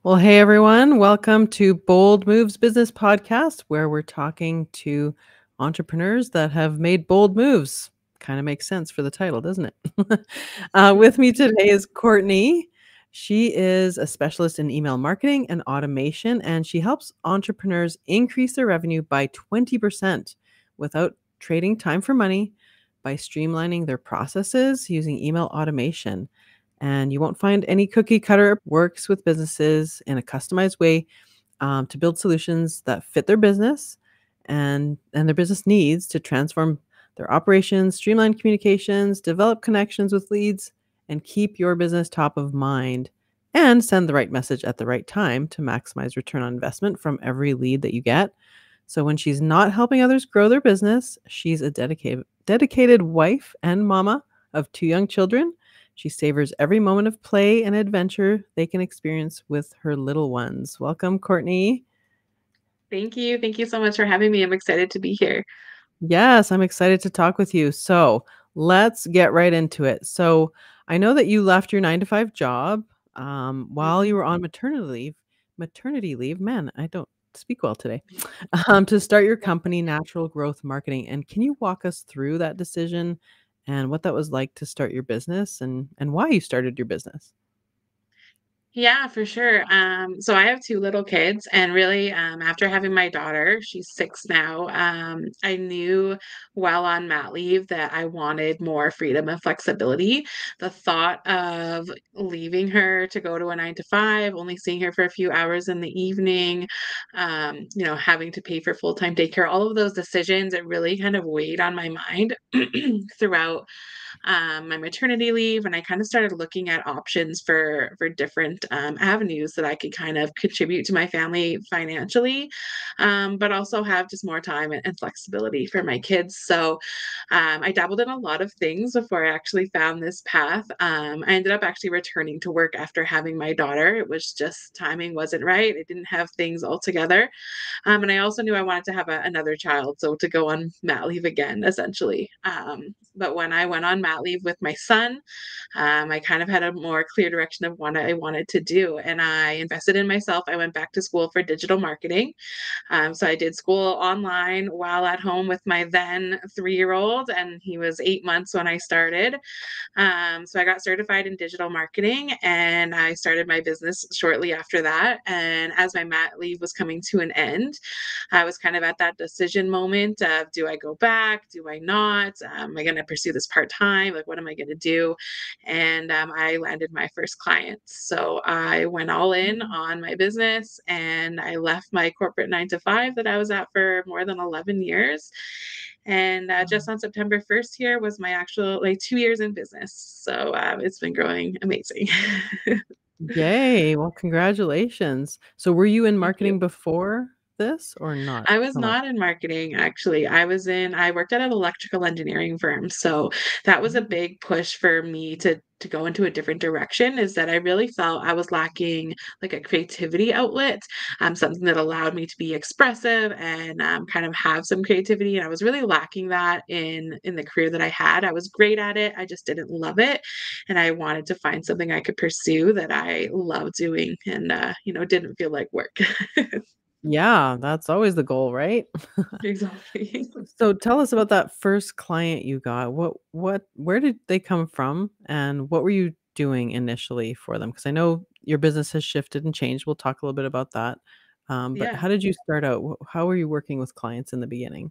Well, hey everyone, welcome to Bold Moves Business Podcast, where we're talking to entrepreneurs that have made bold moves. Kind of makes sense for the title, doesn't it? With me today is Courtney. She is a specialist in email marketing and automation, and she helps entrepreneurs increase their revenue by 20% without trading time for money by streamlining their processes using email automation. And you won't find any cookie cutter works with businesses in a customized way to build solutions that fit their business and their business needs to transform their operations, streamline communications, develop connections with leads, and keep your business top of mind and send the right message at the right time to maximize return on investment from every lead that you get. So when she's not helping others grow their business, she's a dedicated wife and mama of two young children. She savors every moment of play and adventure they can experience with her little ones. Welcome, Courtney. Thank you. Thank you so much for having me. I'm excited to be here. Yes, I'm excited to talk with you. So let's get right into it. So I know that you left your 9 to 5 job while you Mhm. were on maternity leave. Maternity leave, man, I don't speak well today. To start your company, Natural Growth Marketing. And can you walk us through that decision and what that was like to start your business and why you started your business? Yeah, for sure. So I have two little kids, and really, after having my daughter, she's 6 now, I knew while on mat leave that I wanted more freedom and flexibility. The thought of leaving her to go to a 9 to 5, only seeing her for a few hours in the evening, having to pay for full-time daycare, all of those decisions, it really kind of weighed on my mind throughout my maternity leave, and I kind of started looking at options for different avenues that I could kind of contribute to my family financially, but also have just more time and flexibility for my kids. So I dabbled in a lot of things before I actually found this path. I ended up actually returning to work after having my daughter. It was just timing wasn't right. I didn't have things all together. And I also knew I wanted to have another child, so to go on mat leave again, essentially. But when I went on mat leave with my son, I kind of had a more clear direction of what I wanted to do, and I invested in myself. I went back to school for digital marketing. So I did school online while at home with my then 3-year-old, and he was 8 months when I started. So I got certified in digital marketing and I started my business shortly after that. And as my mat leave was coming to an end, I was kind of at that decision moment of, do I go back? Do I not? Am I going to pursue this part time? Like, what am I going to do? And I landed my first clients. So I went all in on my business and I left my corporate 9 to 5 that I was at for more than 11 years. And just on September 1st here was my actual, like, 2 years in business. So it's been growing amazing. Yay. Well, congratulations. So were you in Thank you. marketing before this or not I was so much? not in marketing, actually. I worked at an electrical engineering firm. So that was a Mm. big push for me to go into a different direction, is that I really felt I was lacking like a creativity outlet, something that allowed me to be expressive and kind of have some creativity. And I was really lacking that in the career that I had. I was great at it. I just didn't love it. And I wanted to find something I could pursue that I love doing and didn't feel like work. Yeah, that's always the goal, right? Exactly. So tell us about that first client you got. Where did they come from and what were you doing initially for them? Because I know your business has shifted and changed. We'll talk a little bit about that. But Yeah. how did you start out? How were you working with clients in the beginning?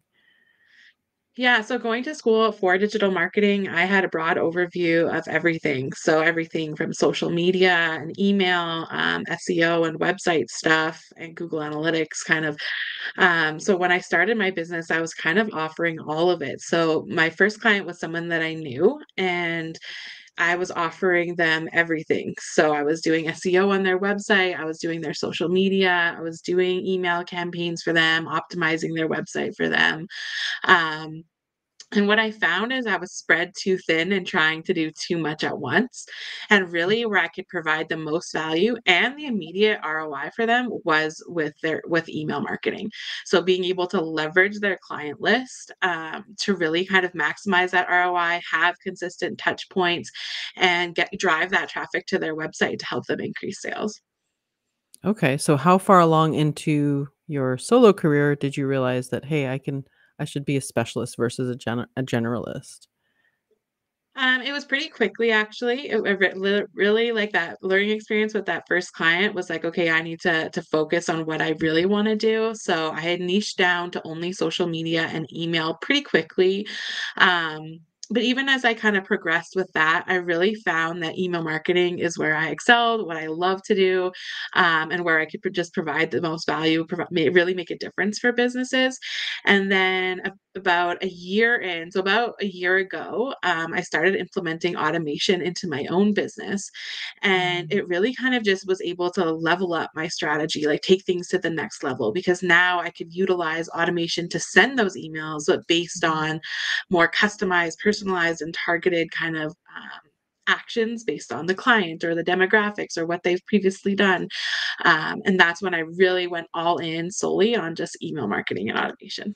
Yeah, so going to school for digital marketing, I had a broad overview of everything. So everything from social media and email, SEO and website stuff and Google Analytics kind of. So when I started my business, I was kind of offering all of it. So my first client was someone that I knew, and I was offering them everything. So I was doing SEO on their website, I was doing their social media, I was doing email campaigns for them, optimizing their website for them. Um, and what I found is I was spread too thin and trying to do too much at once. And really where I could provide the most value and the immediate ROI for them was with email marketing. So being able to leverage their client list to really kind of maximize that ROI, have consistent touch points, and get drive that traffic to their website to help them increase sales. Okay, so how far along into your solo career did you realize that, "Hey, I should be a specialist versus a generalist?" It was pretty quickly actually. Really like that learning experience with that first client was like, okay, I need to focus on what I really want to do. So I had niched down to only social media and email pretty quickly. But even as I kind of progressed with that, I really found that email marketing is where I excelled, what I love to do, and where I could just provide the most value, really make a difference for businesses. And then about a year in, so about a year ago, I started implementing automation into my own business. And Mm, it really kind of just was able to level up my strategy, like take things to the next level, because now I could utilize automation to send those emails, but based mhm. on more customized, personalized, and targeted kind of actions based on the client or the demographics or what they've previously done. And that's when I really went all in solely on just email marketing and automation.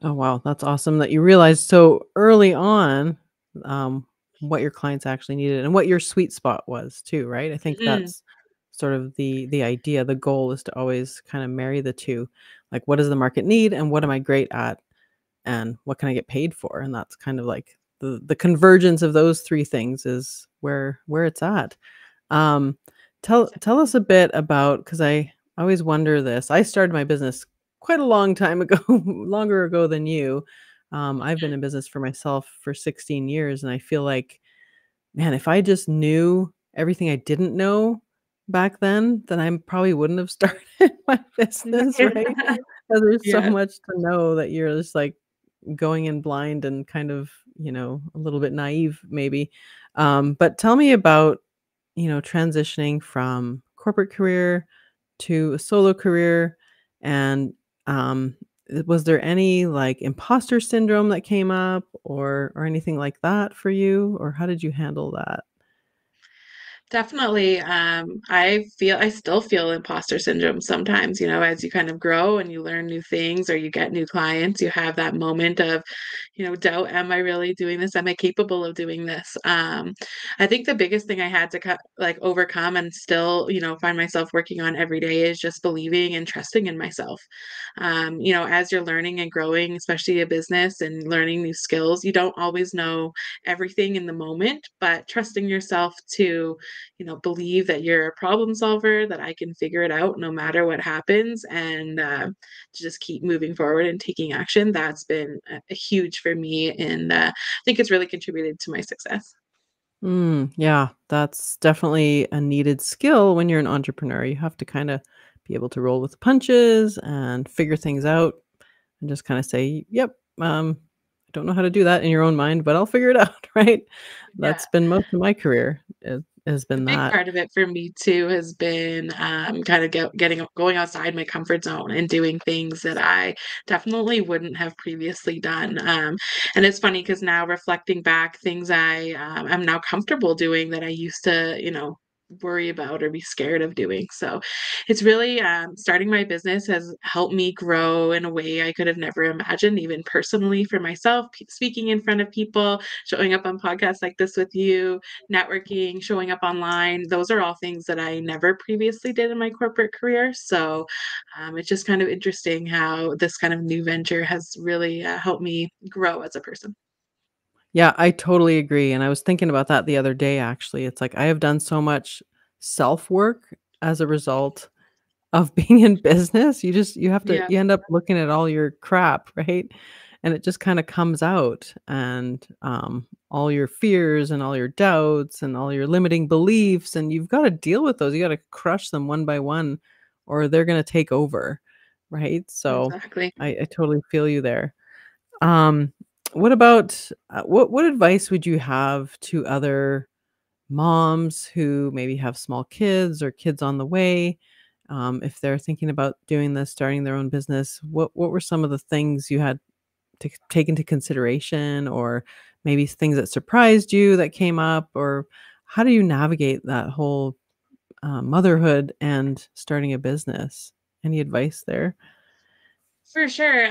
Oh, wow, that's awesome that you realized so early on, um, what your clients actually needed and what your sweet spot was too, right? I think Mhm. that's sort of the idea. The goal is to always kind of marry the 2. Like, what does the market need and what am I great at and what can I get paid for? And that's kind of like the convergence of those 3 things is where it's at. Um, tell us a bit about because I always wonder this. I started my business quite a long time ago, longer ago than you. I've been in business for myself for 16 years, and I feel like, man, if I just knew everything I didn't know back then I probably wouldn't have started my business, right? 'Cause there's so Yeah, much to know that you're just like going in blind and kind of, a little bit naive maybe. But tell me about, transitioning from corporate career to a solo career and was there any like imposter syndrome that came up or anything like that for you or how did you handle that? definitely. I still feel imposter syndrome sometimes, as you kind of grow and you learn new things or you get new clients, you have that moment of, doubt, am I really doing this? Am I capable of doing this? I think the biggest thing I had to like overcome and still, find myself working on every day is just believing and trusting in myself. As you're learning and growing, especially a business and learning new skills, you don't always know everything in the moment, but trusting yourself to, believe that you're a problem solver, that I can figure it out no matter what happens, and to just keep moving forward and taking action. That's been a huge for me, and I think it's really contributed to my success. Yeah, that's definitely a needed skill when you're an entrepreneur. You have to kind of be able to roll with the punches and figure things out and just kind of say, "Yep, I don't know how to do that in your own mind, but I'll figure it out." Right? Yeah. That's been most of my career. It has A been big that. part of it for me too has been, kind of getting going outside my comfort zone and doing things that I definitely wouldn't have previously done. And it's funny because now reflecting back, things I am now comfortable doing that I used to, worry about or be scared of doing. So it's really starting my business has helped me grow in a way I could have never imagined, even personally for myself, speaking in front of people, showing up on podcasts like this with you, networking, showing up online. Those are all things that I never previously did in my corporate career. So it's just kind of interesting how this kind of new venture has really helped me grow as a person. Yeah, I totally agree. And I was thinking about that the other day, actually. It's like I have done so much self work as a result of being in business. Yeah, You end up looking at all your crap, right? And it just kinda comes out and, all your fears and all your doubts and all your limiting beliefs, and you've gotta deal with those. You gotta crush them one by one or they're gonna take over, right? So, exactly. I totally feel you there. Um, what about, what advice would you have to other moms who maybe have small kids or kids on the way, if they're thinking about doing this, starting their own business, what were some of the things you had to take into consideration, or maybe things that surprised you that came up, or how do you navigate that whole motherhood and starting a business? Any advice there? For sure.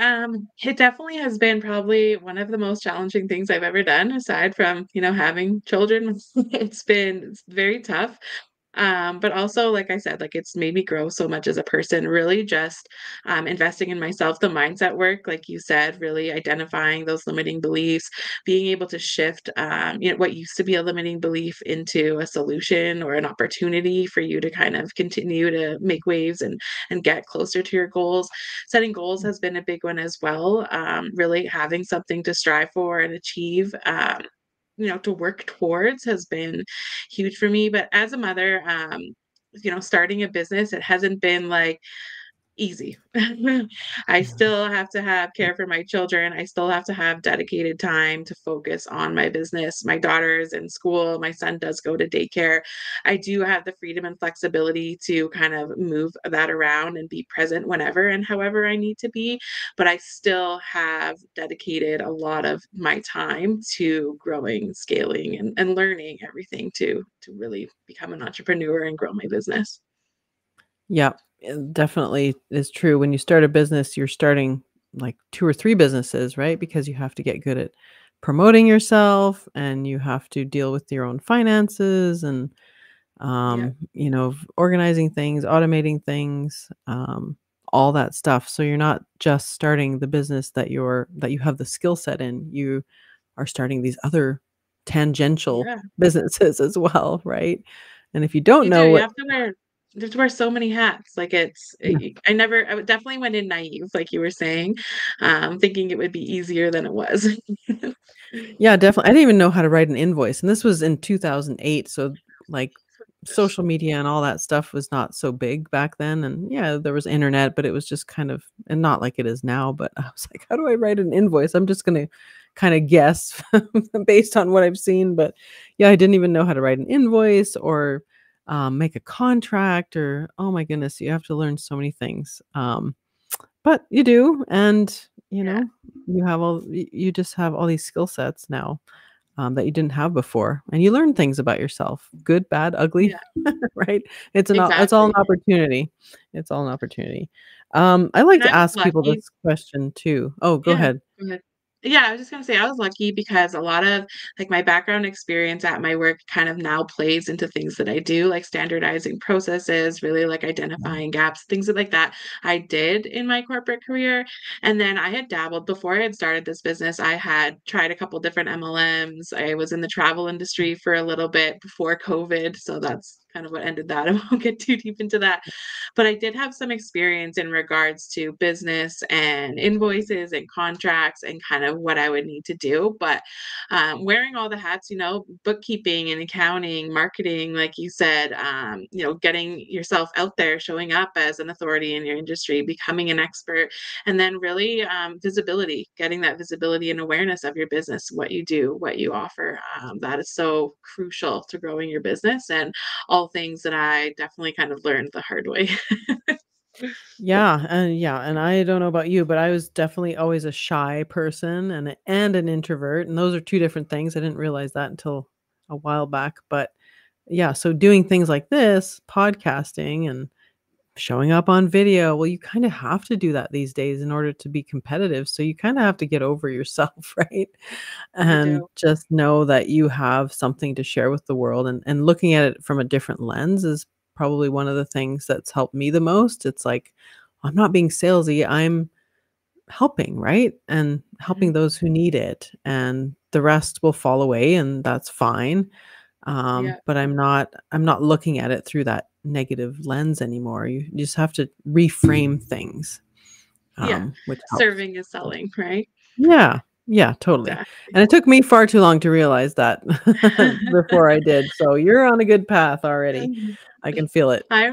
It definitely has been probably one of the most challenging things I've ever done, aside from, having children. It's very tough. But also, like I said, like it's made me grow so much as a person, really just investing in myself, the mindset work, like you said, really identifying those limiting beliefs, being able to shift, what used to be a limiting belief into a solution or an opportunity for you to kind of continue to make waves and get closer to your goals. Setting goals has been a big one as well. Really having something to strive for and achieve. To work towards has been huge for me. But as a mother, starting a business, it hasn't been like easy. I still have to have care for my children. I still have to have dedicated time to focus on my business. My daughter's in school. My son does go to daycare. I do have the freedom and flexibility to kind of move that around and be present whenever and however I need to be. But I still have dedicated a lot of my time to growing, scaling, and learning everything to really become an entrepreneur and grow my business. Yeah, it definitely is true. When you start a business, you're starting like 2 or 3 businesses, right? Because you have to get good at promoting yourself and you have to deal with your own finances and Yeah. organizing things, automating things, all that stuff. So you're not just starting the business that you have the skill set in. You are starting these other tangential Yeah. businesses as well, right? And if you don't You do, know you what have to wear so many hats, like, Yeah. I would definitely went in naive, like you were saying, thinking it would be easier than it was. Yeah, definitely. I didn't even know how to write an invoice, and this was in 2008, so, like, social media and all that stuff was not so big back then, and, yeah, there was internet, but it was just kind of and not like it is now, but I was like, "How do I write an invoice?" I'm just gonna kinda guess based on what I've seen, but, yeah, I didn't even know how to write an invoice or, make a contract or oh my goodness, you have to learn so many things, but you do, and, Yeah, you just have all these skill sets now, that you didn't have before, and you learn things about yourself, good, bad, ugly, yeah, right? It's all an exactly. opportunity. It's all an opportunity. I like And I to was ask people lucky. this question too. Oh, go Yeah, ahead. go ahead. Yeah, I was just gonna say I was lucky because a lot of, like, my background experience at my work kind of now plays into things that I do, like standardizing processes, really, like, identifying gaps, things like that I did in my corporate career, and then I had dabbled before I had started this business, I had tried a couple different MLMs, I was in the travel industry for a little bit before COVID, so that's kind of what ended that. I won't get too deep into that. But I did have some experience in regards to business and invoices and contracts and kind of what I would need to do. But wearing all the hats, bookkeeping and accounting, marketing, like you said, getting yourself out there, showing up as an authority in your industry, becoming an expert, and then really visibility, getting that visibility and awareness of your business, what you do, what you offer. That is so crucial to growing your business and all things that I definitely kind of learned the hard way. Yeah, and I don't know about you, but I was definitely always a shy person and an introvert, and those are 2 different things. I didn't realize that until a while back, but yeah, so doing things like this, podcasting and showing up on video, well, you kinda have to do that these days in order to be competitive, so you kinda have to get over yourself, right? You And do. just know that you have something to share with the world, and looking at it from a different lens is probably one of the things that's helped me the most. It's like, I'm not being salesy, I'm helping, right? And helping Mhm. those who need it, and the rest will fall away, and that's fine. Yeah, But I'm not looking at it through that negative lens anymore. You just have to reframe things, yeah. which helps. Serving is selling, right? Yeah, yeah, totally. Exactly. And it took me far too long to realize that before I did. So you're on a good path already. I can feel it. I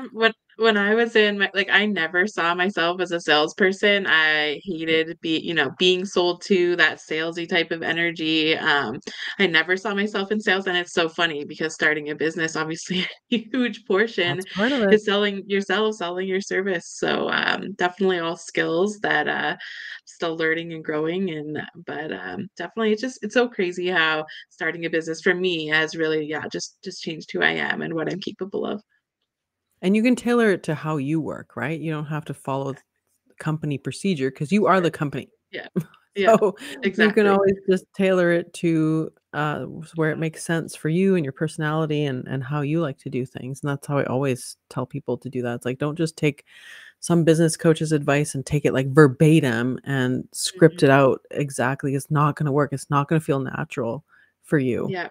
when I was in my like, I never saw myself as a salesperson. I hated being sold to, that salesy type of energy. I never saw myself in sales, and it's so funny because starting a business, obviously, a huge portion That's part of it. is selling yourself, selling your service. So, definitely all skills that, still learning and growing but, definitely it's so crazy how starting a business for me has really, yeah, just changed who I am and what I'm capable of. And you can tailor it to how you work, right? You don't have to follow company procedure because you are Sure. the company. Yeah. Yeah. So you can Exactly. always just tailor it to where it makes sense for you and your personality and how you like to do things. And that's how I always tell people to do that. It's like, don't just take some business coach's advice and take it like verbatim and script it Mhm. out exactly. It's not going to work. It's not going to feel natural for you. Yeah,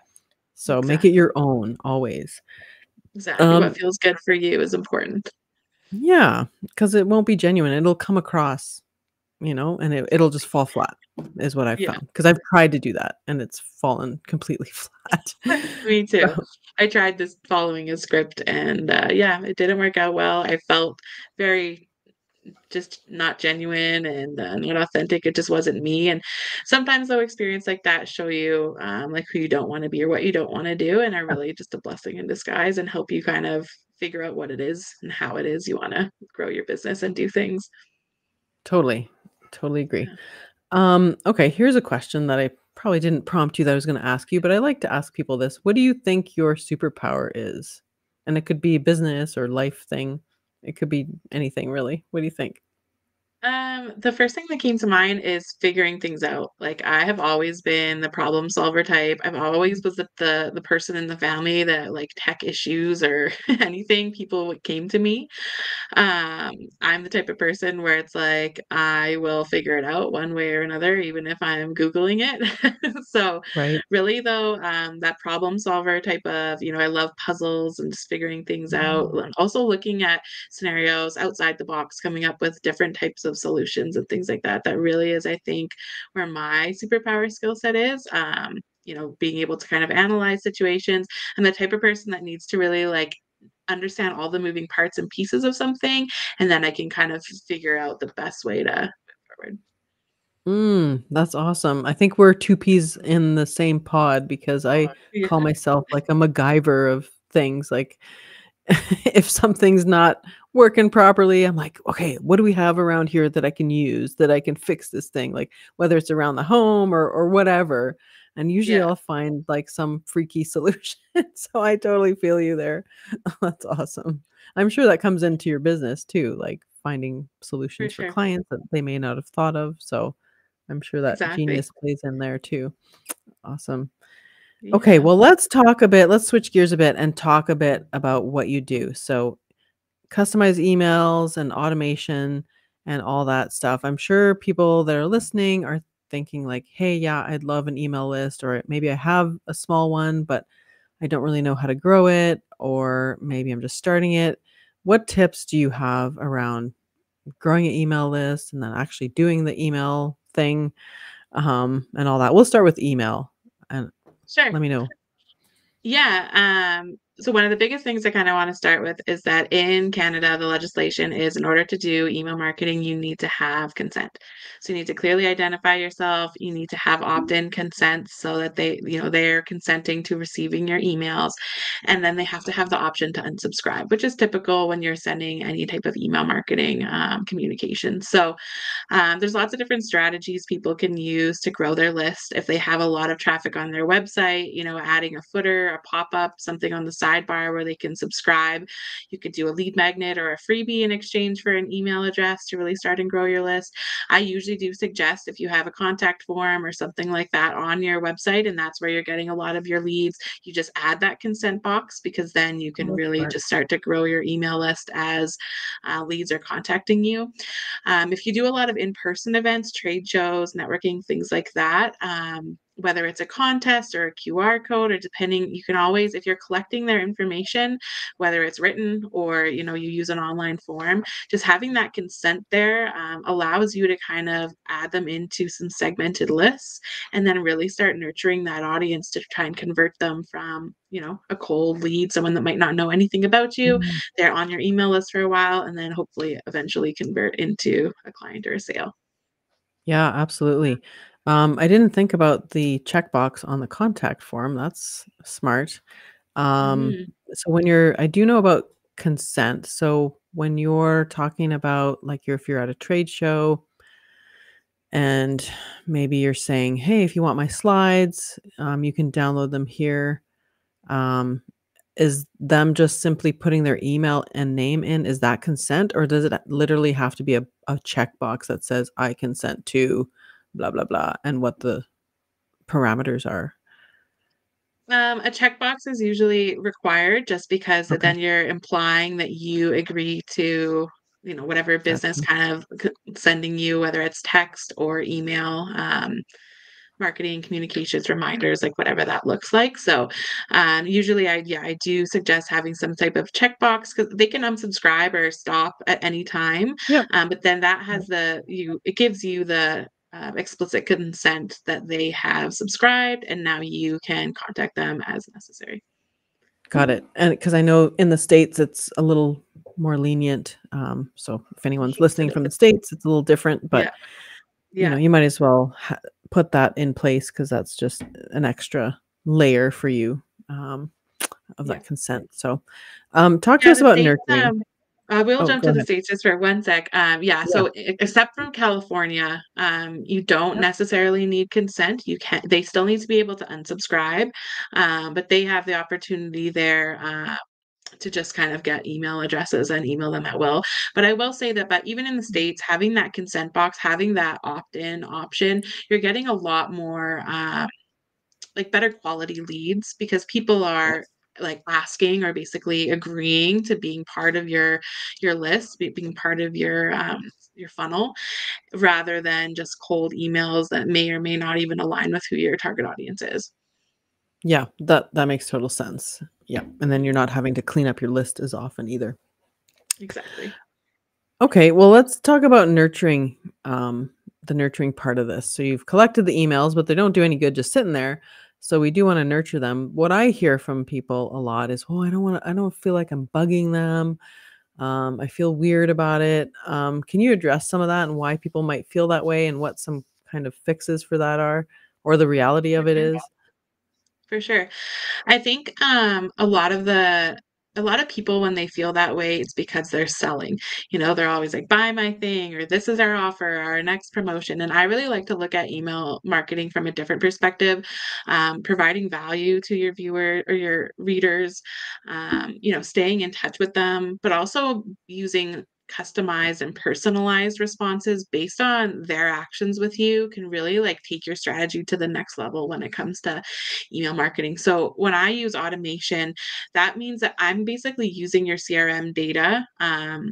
So make it exactly. your own always. Exactly. What Um, feels good for you is important. yeah, because it won't be genuine. It'll come across, and it'll just Exactly. fall flat is what I've Yeah. found. Because I've tried to do that and it's fallen completely flat. Me too. So I tried this following a script and, yeah, it didn't work out well. I felt very just not genuine and, not authentic. It just wasn't me, and sometimes, though, experience like that show you, like, who you don't wanna be or what you don't wanna do and are really just a blessing in disguise and help you kind of figure out what it is and how it is you wanna grow your business and do things. totally, totally agree. Yeah. Okay, here's a question that I probably didn't prompt you that I was gonna ask you, but I like to ask people this. What do you think your superpower is? And it could be business or life thing. It could be anything really. What do you think? The first thing that came to mind is figuring things out. Like, I have always been the problem solver type. I've always was the person in the family that, like, tech issues or anything, people came to me. I'm the type of person where it's like, I will figure it out one way or another, even if I'm Googling it. So, Right? really, though, that problem solver type of, I love puzzles and just figuring things out. And also looking at scenarios outside the box, coming up with different types of solutions and things like that. That really is, I think, where my superpower skill set is. Being able to kind of analyze situations and the type of person that needs to really like understand all the moving parts and pieces of something, and then I can kind of figure out the best way to move forward. That's awesome. I think we're 2 peas in the same pod because I Yeah, call myself like a MacGyver of things, like, if something's not working properly, I'm like, "Okay, what do we have around here that I can use, that I can fix this thing?" Like, whether it's around the home or whatever, and usually yeah, I'll find, like, some freaky solution, so I totally feel you there. That's awesome. I'm sure that comes into your business too, like, finding for solutions for sure. clients that they may not have thought of, so I'm sure that Exactly. genius plays in there too. Awesome. Okay, Yeah. well, let's switch gears a bit and talk a bit about what you do. So, customize emails and automation and all that stuff. I'm sure people that are listening are thinking like, "Hey, yeah, I'd love an email list," or maybe I have a small one, but I don't really know how to grow it, or maybe I'm just starting it. What tips do you have around growing an email list and then actually doing the email thing, and all that? We'll start with email and Sure. let me know. Yeah, so one of the biggest things I kinda wanna start with is that in Canada, the legislation is in order to do email marketing, you need to have consent. So you need to clearly identify yourself, you need to have opt-in consent so that they're consenting to receiving your emails, and then they have to have the option to unsubscribe, which is typical when you're sending any type of email marketing, communication. So, there's lots of different strategies people can use to grow their list. If they have a lot of traffic on their website, adding a footer, a pop up, something on the sidebar where they can subscribe. You could do a lead magnet or a freebie in exchange for an email address to really start and grow your list. I usually do suggest if you have a contact form or something like that on your website, and that's where you're getting a lot of your leads, you just add that consent box because then you can Oh, that's really smart. just start to grow your email list as leads are contacting you. If you do a lot of in-person events, trade shows, networking, things like that, whether it's a contest or a QR code or depending, you can always, if you're collecting their information, whether it's written or, you use an online form, just having that consent there allows you to kind of add them into some segmented lists and then really start nurturing that audience to try and convert them from, a cold lead, someone that might not know anything about you. Mm. They're on your email list for a while and then hopefully eventually convert into a client or a sale. Yeah, absolutely. I didn't think about the checkbox on the contact form. That's smart. Um, Mhm. so I do know about consent. So when you're talking about like if you're at a trade show and maybe you're saying, "Hey, if you want my slides, you can download them here." Um, is them just simply putting their email and name in, is that consent, or does it literally have to be a checkbox that says, "I consent to blah, blah, blah," and what the parameters are? A checkbox is usually required just because Okay, then you're implying that you agree to, whatever business gotcha. kind of sending you, whether it's text or email, marketing, communications, reminders, like whatever that looks like. So, usually I do suggest having some type of checkbox because they can unsubscribe or stop at any time. Yep. But then that Yep. has it gives you the explicit consent that they have subscribed, and now you can contact them as necessary. Got it. And because I know in the States, it's a little more lenient. So if anyone's Yes, it listening from the is. States, it's a little different, Yeah, but yeah, you might as well put that in place because that's just an extra layer for you of yeah. that consent. So, talk to Yeah, us the about States, nurturing. we'll Oh, jump go to the ahead. States just for one sec. Yeah, Yeah. so except from California, you don't Yep. necessarily need consent. They still need to be able to unsubscribe, but they have the opportunity there to just kind of get email addresses and email them at will. But I will say that, but even in the States, having that consent box, having that opt-in option, you're getting a lot more like better quality leads because people are Yes. like asking or basically agreeing to being part of your list, being part of your funnel rather than just cold emails that may or may not even align with who your target audience is. Yeah, that makes total sense. Yeah, and then Mhm. you're not having to clean up your list as often either. Exactly. Okay, well, let's talk about nurturing, the nurturing part of this. So you've collected the emails, but they don't do any good just sitting there. So we do want to nurture them. What I hear from people a lot is, "Oh, I don't feel like I'm bugging them. I feel weird about it." Can you address some of that and why people might feel that way and what some kind of fixes for that are, or the reality For of it sure. is? For sure. I think a lot of people when they feel that way, it's because they're selling. They're always like, buy my thing, or this is our offer, our next promotion. And I really like to look at email marketing from a different perspective, providing value to your viewer or your readers, staying in touch with them, but also using customized and personalized responses based on their actions with you can really like take your strategy to the next level when it comes to email marketing. So when I use automation, that means that I'm basically using your CRM data.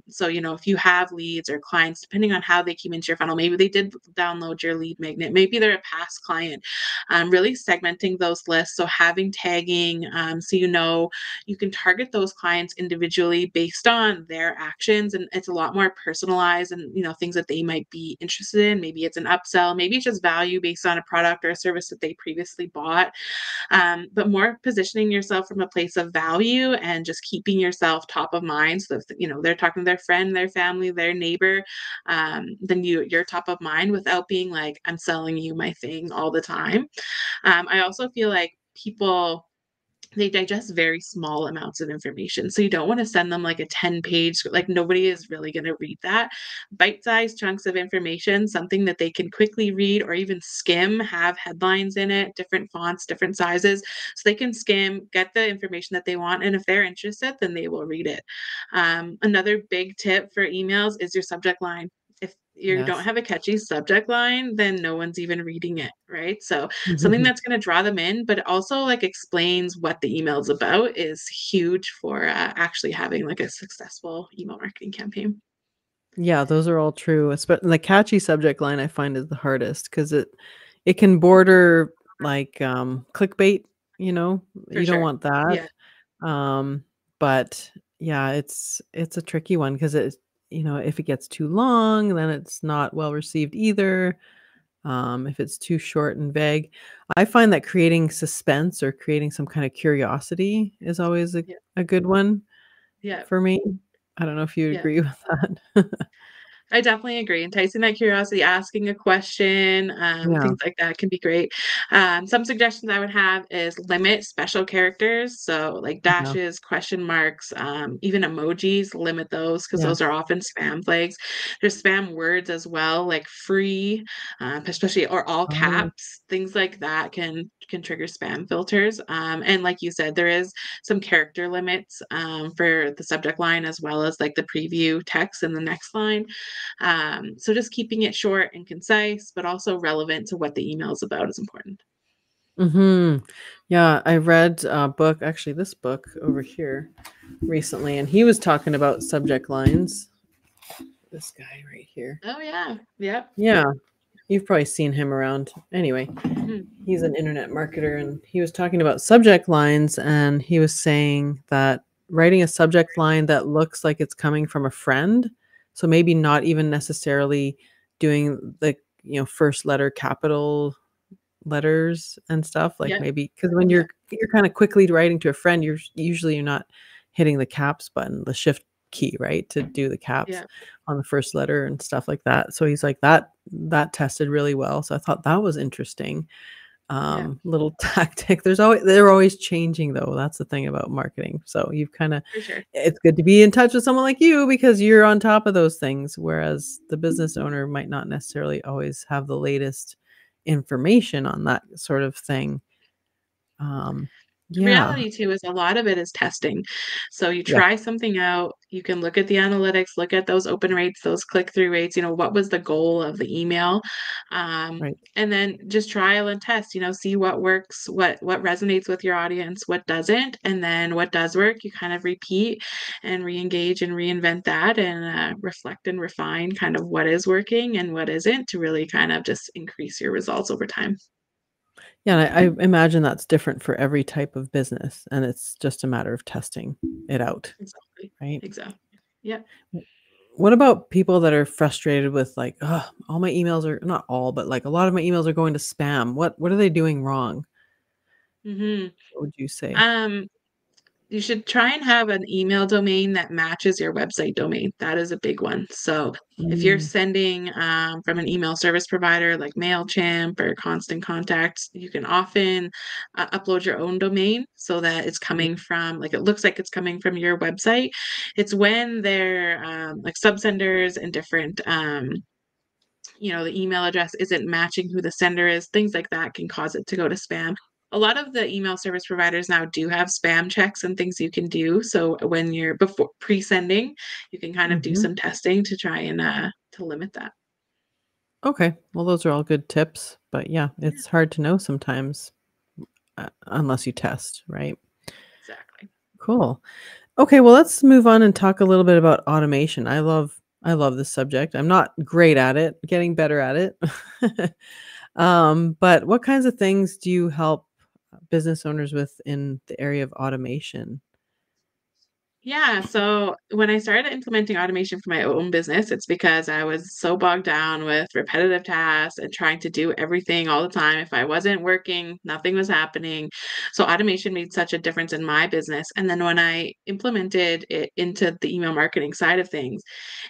So, if you have leads or clients, depending on how they came into your funnel, maybe they did download your lead magnet, maybe they're a past client, really segmenting those lists. So having tagging, so you can target those clients individually based on their actions. And it's a lot more personalized and, things that they might be interested in. Maybe it's an upsell, maybe it's just value based on a product or a service that they previously bought, but more positioning yourself from a place of value and just keeping yourself top of mind. So if they're talking to their friend, their family, their neighbor, then you're top of mind without being like, I'm selling you my thing all the time. I also feel like people they digest very small amounts of information. So you don't want to send them like a 10-page, like nobody is really going to read that. Bite-sized chunks of information, something that they can quickly read or even skim, have headlines in it, different fonts, different sizes. So they can skim, get the information that they want. And if they're interested, then they will read it. Another big tip for emails is your subject line. If you don't Yes. have a catchy subject line, then no one's even reading it, right? So something that's going to draw them in, but it also like explains what the email is about is huge for actually having like a successful email marketing campaign. Yeah, those are all true. The catchy subject line I find is the hardest because it can border like clickbait, you know. For You don't sure. want that. Yeah. But yeah, it's a tricky one because if it gets too long, then it's not well received either. If it's too short and vague. I find that creating suspense or creating some kind of curiosity is always Yeah. a good one Yeah. for me. I don't know if you Yeah. agree with that. I definitely agree. Enticing that curiosity, asking a question, Yeah. things like that can be great. Some suggestions I would have is limit special characters. So, like Yeah. dashes, question marks, even emojis, limit those because those are Yes. often spam flags. There's spam words as well, like free, especially or all Oh, caps, things like that can trigger spam filters. And like you said, there is some character limits for the subject line as well as like the preview text in the next line. So just keeping it short and concise, but also relevant to what the email is about is important. Mhm. Yeah, I read a book, actually this book over here recently, and he was talking about subject lines. This guy right here. Oh, yeah. Yep. Yeah, you've probably seen him around. Anyway, Mhm. he's an internet marketer, and he was talking about subject lines, and he was saying that writing a subject line that looks like it's coming from a friend, so maybe not even necessarily doing the, first letter capital letters and stuff, like, Yep. maybe because when Yep. you're kinda quickly writing to a friend, you're not hitting the caps button, the shift key, right, to do the caps Yep. on the first letter and stuff like that. So he's like, "That tested really well." So I thought that was interesting, Yep. little tactic. They're always changing, though, that's the thing about marketing. So you've kinda For sure. it's good to be in touch with someone like you because you're on top of those things, whereas the business owner might not necessarily always have the latest information on that sort of thing. Um, The yeah, reality too is a lot of it is testing. So you yeah, try something out, you can look at the analytics, look at those open rates, those click-through rates, what was the goal of the email? right. And then just trial and test, see what works, what resonates with your audience, what doesn't, and then what does work, you kind of repeat and re-engage and reinvent that and reflect and refine kind of what is working and what isn't to really kind of just increase your results over time. Yeah, and I imagine that's different for every type of business, and it's just a matter of testing it out, Exactly. right? Exactly. Yeah. W What about people that are frustrated with, like, "Ugh, all my emails are" not all, but, like, a lot of my emails are going to spam. What are they doing wrong? Hmm. What would you say? Um, You should try and have an email domain that matches your website domain. That is a big one. So if you're Mm, sending from an email service provider like MailChimp or Constant Contacts, you can often upload your own domain so that it's mm, coming from, like, it looks like it's coming from your website. It's when they're like subsenders and different the email address isn't matching who the sender is, things like that can cause it to go to spam. A lot of the email service providers now do have spam checks and things you can do. So when you're before pre-sending, you can kind of do mhm. some testing to try and to limit that. Okay, well, those are all good tips, but yeah, Yeah, it's hard to know sometimes, unless you test, right? exactly. Cool. Okay, well, let's move on and talk a little bit about automation. I love this subject. I'm not great at it, getting better at it. But what kinds of things do you help business owners with in the area of automation? Yeah, so when I started implementing automation for my own business, it's because I was so bogged down with repetitive tasks and trying to do everything all the time. If I wasn't working, nothing was happening. So automation made such a difference in my business. And then when I implemented it into the email marketing side of things,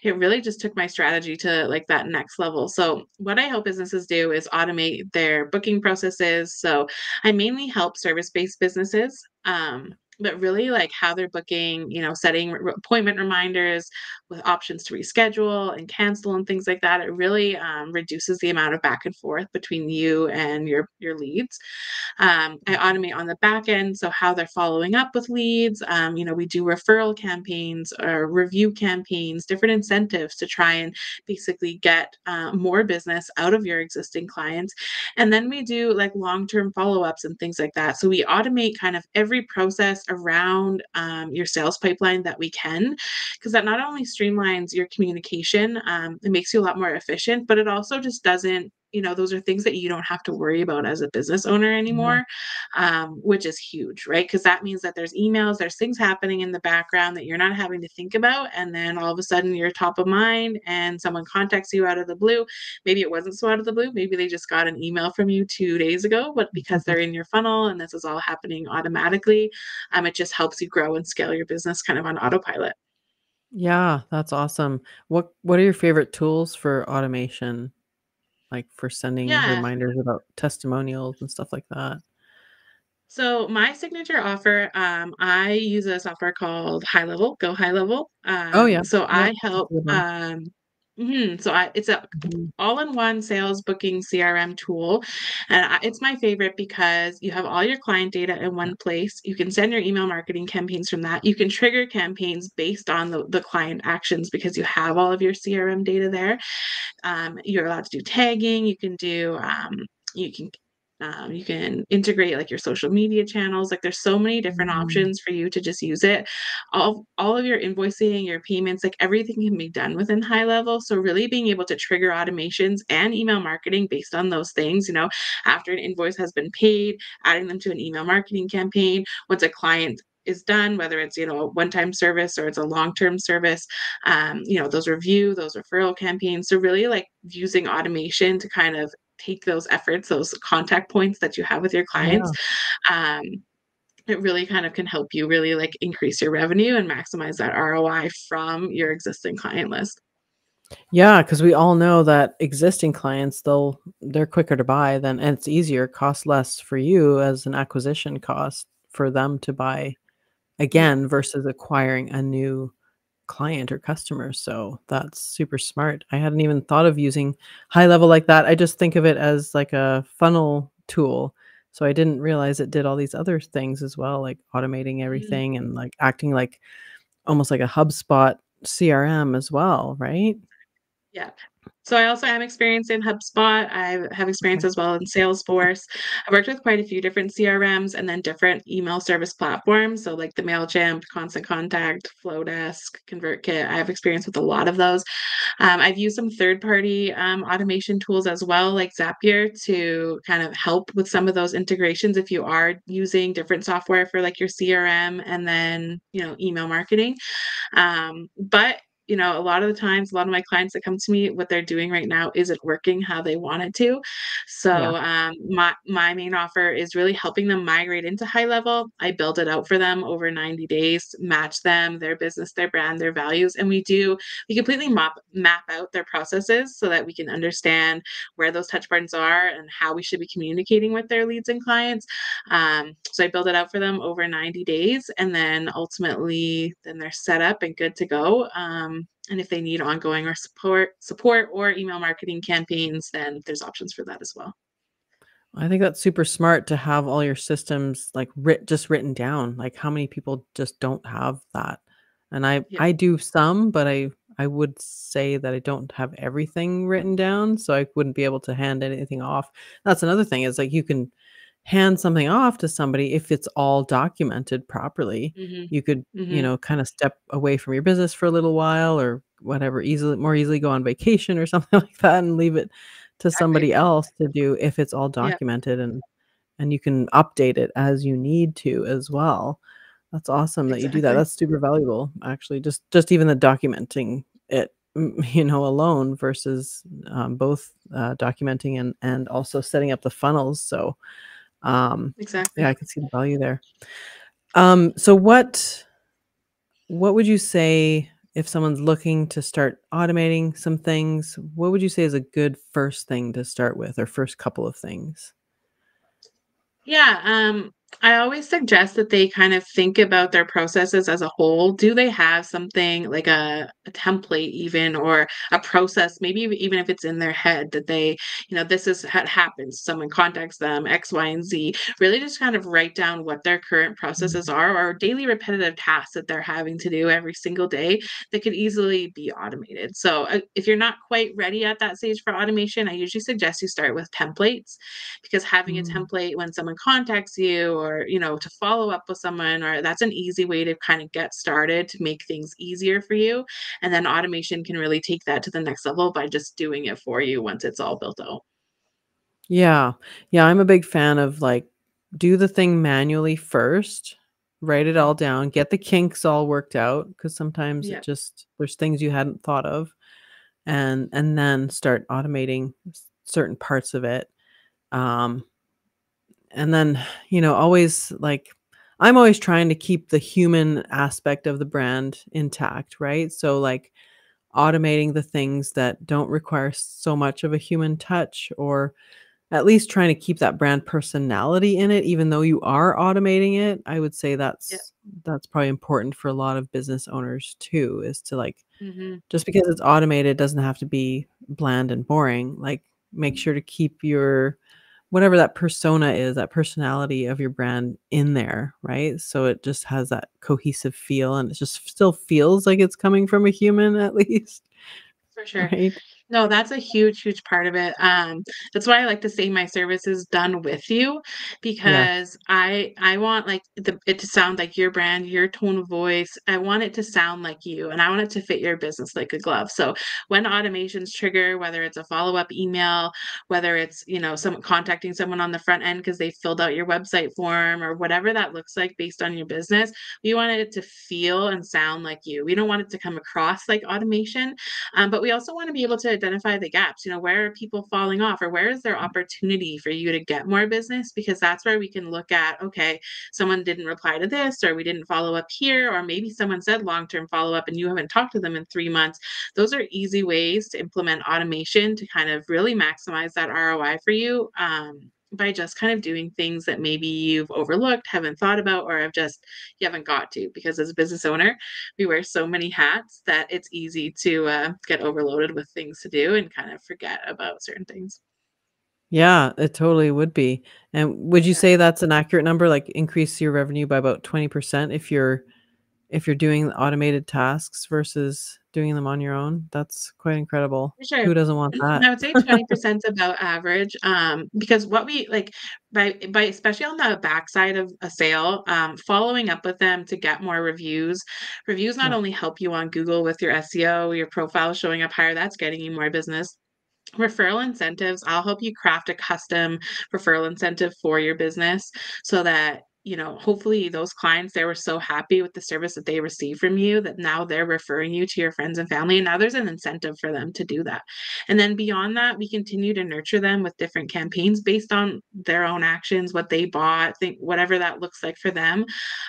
it really just took my strategy to like that next level. So what I help businesses do is automate their booking processes. So I mainly help service-based businesses. But really like how they're booking, setting appointment reminders with options to reschedule and cancel and things like that. It really reduces the amount of back and forth between you and your leads. I automate on the back end, so how they're following up with leads. We do referral campaigns or review campaigns, different incentives to try and basically get more business out of your existing clients. And then we do like long-term follow-ups and things like that. So we automate kind of every process around your sales pipeline that we can, because that not only streamlines your communication, it makes you a lot more efficient, but it also just doesn't, those are things that you don't have to worry about as a business owner Yeah. anymore, which is huge, right? Because that means that there's emails, there's things happening in the background that you're not having to think about. And then all of a sudden you're top of mind and someone contacts you out of the blue. Maybe it wasn't so out of the blue. Maybe they just got an email from you 2 days ago, but because they're in your funnel and this is all happening automatically, it just helps you grow and scale your business kind of on autopilot. Yeah, that's awesome. What are your favorite tools for automation, like for sending Yeah. reminders about testimonials and stuff like that? So my signature offer, I use a software called High Level, Go High Level. Oh, yeah. So Yep, I that's help. a good one. It's a Mhm. all-in-one sales booking CRM tool, and it's my favorite because you have all your client data in Yeah. one place. You can send your email marketing campaigns from that. You can trigger campaigns based on the client actions because you have all of your CRM data there. You're allowed to do tagging. You can You can integrate like your social media channels. Like there's so many different Mm. options for you to just use it. All of your invoicing, your payments, like everything can be done within high level. So really being able to trigger automations and email marketing based on those things, after an invoice has been paid, adding them to an email marketing campaign. Once a client is done, whether it's a one-time service or it's a long-term service, those referral campaigns. So really like using automation to kind of take those efforts, those contact points that you have with your clients. Yeah. um, it really kind of can help you really like increase your revenue and maximize that ROI from your existing client list. Yeah, because we all know that existing clients, they're quicker to buy than and it's easier, costs less for you as an acquisition cost for them to buy Yeah. again versus acquiring a new client or customer. So that's super smart. I hadn't even thought of using high level like that. I just think of it as like a funnel tool. So I didn't realize it did all these other things as well, like automating Mhm. everything and like acting like almost like a HubSpot CRM as well, right? Yeah. So I also have experience in HubSpot. I have experience Okay. as well in Salesforce. I worked with quite a few different CRMs and then different email service platforms. So like the MailChimp, Constant Contact, Flowdesk, ConvertKit. I have experience with a lot of those. I've used some third-party automation tools as well, like Zapier, to kind of help with some of those integrations if you are using different software for like your CRM and then, email marketing. But a lot of the times, a lot of my clients that come to me, what they're doing right now isn't working how they want it to. Yeah. So my main offer is really helping them migrate into high level. I build it out for them over 90 days, match them, their business, their brand, their values, and we completely map out their processes so that we can understand where those touch points are and how we should be communicating with their leads and clients. So I build it out for them over 90 days, and then ultimately, then they're set up and good to go. And if they need ongoing or support or email marketing campaigns, then there's options for that as well. I think that's super smart to have all your systems like just written down. Like how many people just don't have that? And I Yeah. I do some, but I would say that I don't have everything written down, so I wouldn't be able to hand anything off. That's another thing is like you can hand something off to somebody if it's all documented properly. Mhm. You could, Mhm. kind of step away from your business for a little while or whatever, more easily go on vacation or something like that and leave it to Exactly. somebody else to do if it's all Yeah. documented and you can update it as you need to as well. That's awesome that you do that. Exactly. That's super valuable actually. Just even the documenting it, alone versus both documenting and also setting up the funnels. So yeah, Exactly. I can see the value there. So what would you say if someone's looking to start automating some things? What would you say is a good first thing to start with or first couple of things? Yeah, I always suggest that they kind of think about their processes as a whole. Do they have something like a template even or a process, maybe even if it's in their head that this is what happens. Someone contacts them, X, Y, and Z. Really just kind of write down what their current processes Mhm. are or daily repetitive tasks that they're having to do every single day that could easily be automated. So if you're not quite ready at that stage for automation, I usually suggest you start with templates because having a Mm. template when someone contacts you or to follow up with someone, or that's an easy way to kind of get started to make things easier for you, and then automation can really take that to the next level by just doing it for you once it's all built out. Yeah. Yeah, I'm a big fan of, like, do the thing manually first, write it Mhm. all down, get the kinks all worked out because sometimes Yeah. there's things you hadn't thought of, and then start automating certain parts of it. Um, and then, always, like I'm always trying to keep the human aspect of the brand intact, right? So, like, automating the things that don't require so much of a human touch or at least trying to keep that brand personality in it, even though you are automating it. I would say Yeah. that's probably important for a lot of business owners too, is to like Mhm. just because it's automated doesn't have to be bland and boring. Like make sure to keep your whatever that persona is, that personality of your brand in there, right? So it just has that cohesive feel and it just still feels like it's coming from a human at least, For sure. right? No, that's a huge, huge part of it. That's why I like to say my service is done with you Yes. because I want like it to sound like your brand, your tone of voice. I want it to sound like you and I want it to fit your business like a glove. So when automations trigger, whether it's a follow-up email, whether it's, someone contacting someone on the front end because they filled out your website form or whatever that looks like based on your business, we wanted it to feel and sound like you. We don't want it to come across like automation, but we also want to be able to identify the gaps. Where are people falling off or where is there opportunity for you to get more business? Because that's where we can look at, okay, someone didn't reply to this, or we didn't follow up here, or maybe someone said long term follow up and you haven't talked to them in 3 months. Those are easy ways to implement automation to kind of really maximize that ROI for you. By just kind of doing things that maybe you've overlooked, haven't thought about, or have just you haven't got to. Because as a business owner, we wear so many hats that it's easy to get overloaded with things to do and kind of forget about certain things. Yeah, it totally would be. And would you Yeah, say that's an accurate number, like increase your revenue by about 20% if you're doing automated tasks versus doing them on your own? That's quite incredible. for sure. Who doesn't want that? I would say 20% is about average, because what we like by especially on the backside of a sale, following up with them to get more reviews. Reviews not Yeah. only help you on Google with your SEO, your profile showing up higher, that's getting you more business. Referral incentives, I'll help you craft a custom referral incentive for your business so that, hopefully those clients, they were so happy with the service that they received from you that now they're referring you to your friends and family. And now there's an incentive for them to do that. And then beyond that, we continue to nurture them with different campaigns based on their own actions, what they bought, think whatever that looks like for them,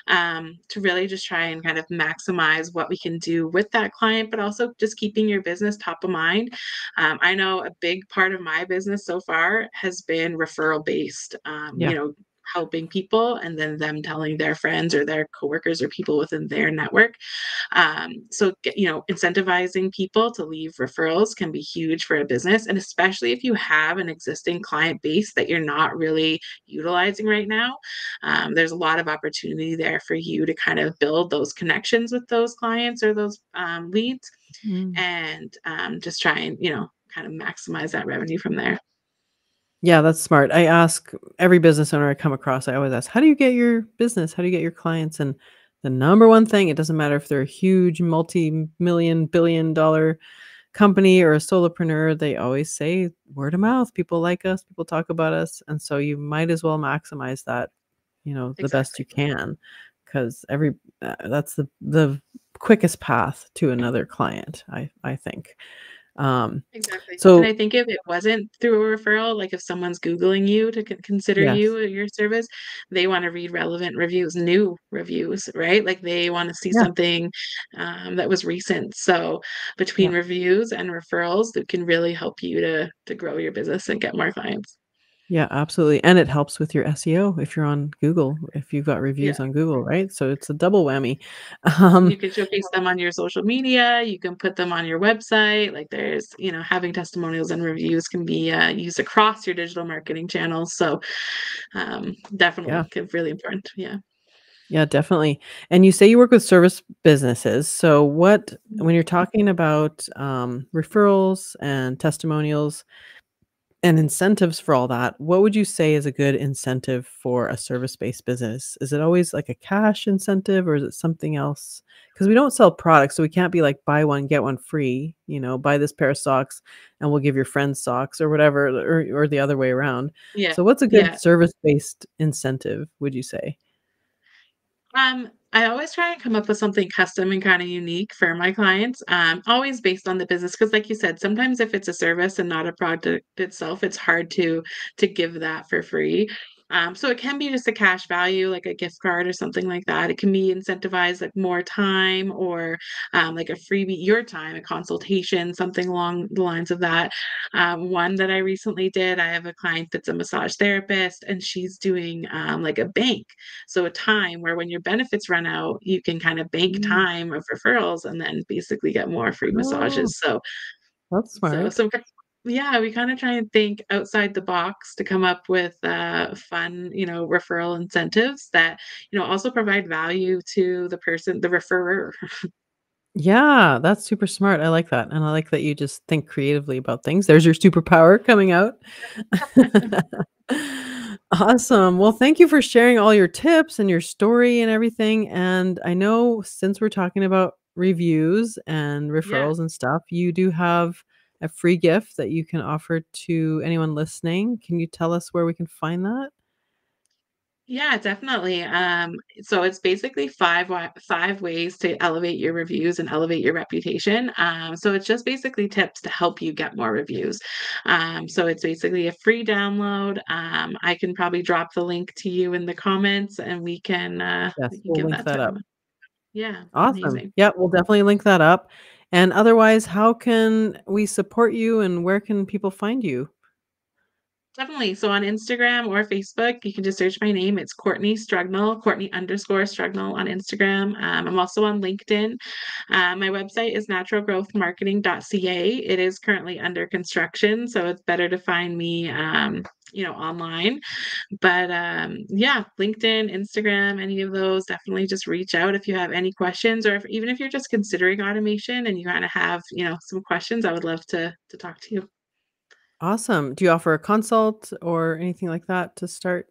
to really just try and kind of maximize what we can do with that client, but also just keeping your business top of mind. I know a big part of my business so far has been referral based, Yeah. helping people and then them telling their friends or their coworkers or people within their network. Incentivizing people to leave referrals can be huge for a business. And especially if you have an existing client base that you're not really utilizing right now, there's a lot of opportunity there for you to kind of build those connections with those clients or those leads Mm. and just try and, kind of maximize that revenue from there. Yeah, that's smart. I ask every business owner I come across, I always ask, "How do you get your business? How do you get your clients?" And the number one thing, it doesn't matter if they're a huge multi-million, billion-dollar company or a solopreneur, they always say word of mouth. People like us, people talk about us, and so you might as well maximize that, the best you Exactly. can, because that's the quickest path to another client, I think. Um, Exactly. And so I think if it wasn't through a referral, like if someone's Googling you to consider you yes. or your service, they want to read relevant reviews, new reviews, right? Like they want to see Yeah, something that was recent. So between yeah. reviews and referrals, that can really help you to grow your business and get more clients. Yeah, absolutely, and it helps with your SEO if you're on Google, if you've got Yeah. reviews on Google, right? So it's a double whammy. You Um, can showcase them on your social media, you can put them on your website, like, there's having testimonials and reviews can be, used across your digital marketing channels, so, yeah, definitely really important, yeah. yeah, definitely. And you say you work with service businesses, so when you're talking about, referrals and testimonials and incentives for all that, what would you say is a good incentive for a service-based business? Is it always like a cash incentive or is it something else? Because we don't sell products, so we can't be like buy one, get one free, buy this pair of socks and we'll give your friends socks or whatever, or the other way around. Yeah, So what's a good yeah. service-based incentive, would you say? I always try and come up with something custom and kinda unique for my clients, always based on the business. Because, like you said, sometimes if it's a service and not a product itself, it's hard to give that for free. So it can be just a cash value, like a gift card or something like that. It can be incentivized, like more time or, like a freebie your time, a consultation, something along the lines of that. One that I recently did, I have a client that's a massage therapist, and she's doing, like a bank. So a time where when your benefits run out, you can kind of bank Mm. time of referrals and then basically get more free Oh, massages. So that's so smart. so yeah, we kind of try and think outside the box to come up with fun, referral incentives that, also provide value to the person, the referrer. Yeah, that's super smart. I like that, and I like that you just think creatively about things. There's your superpower coming out. Awesome. Well, thank you for sharing all your tips and your story and everything, and I know since we're talking about reviews and Yeah. referrals and stuff, you do have a free gift that you can offer to anyone listening. Can you tell us where we can find that? Yeah, definitely. So it's basically 5 ways to elevate your reviews and elevate your reputation. So it's just basically tips to help you get more reviews. So it's basically a free download. I can probably drop the link to you in the comments, and we Yes, can we'll give link that to that up. everyone. Yeah, Awesome. amazing. Yeah, we'll definitely link that up. And otherwise, how can we support you and where can people find you? Definitely. So on Instagram or Facebook, you can just search my name. It's Courtney Strugnell, Courtney_Strugnell on Instagram. I'm also on LinkedIn. My website is naturalgrowthmarketing.ca. It is currently under construction, so it's better to find me, online. But yeah, LinkedIn, Instagram, any of those, definitely just reach out if you have any questions, or even if you're just considering automation and you kind of have, some questions. I would love to talk to you. Awesome. Do you offer a consult or anything like that to start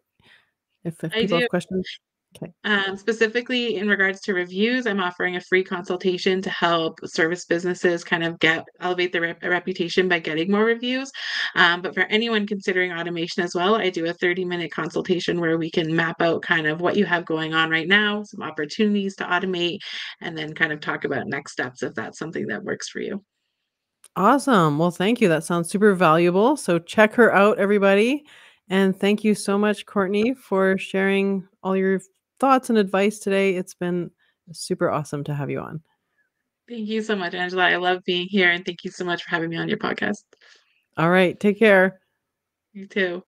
if I people do. have questions? Okay. Specifically in regards to reviews, I'm offering a free consultation to help service businesses kind of elevate their reputation by getting more reviews. But for anyone considering automation as well, I do a 30-minute consultation where we can map out kind of what you have going on right now, some opportunities to automate, and then kind of talk about next steps if that's something that works for you. Awesome. Well, thank you. That sounds super valuable. So check her out, everybody. And thank you so much, Courtney, for sharing all your thoughts and advice today. It's been super awesome to have you on. Thank you so much, Angela. I love being here, and thank you so much for having me on your podcast. All right. Take care. You too.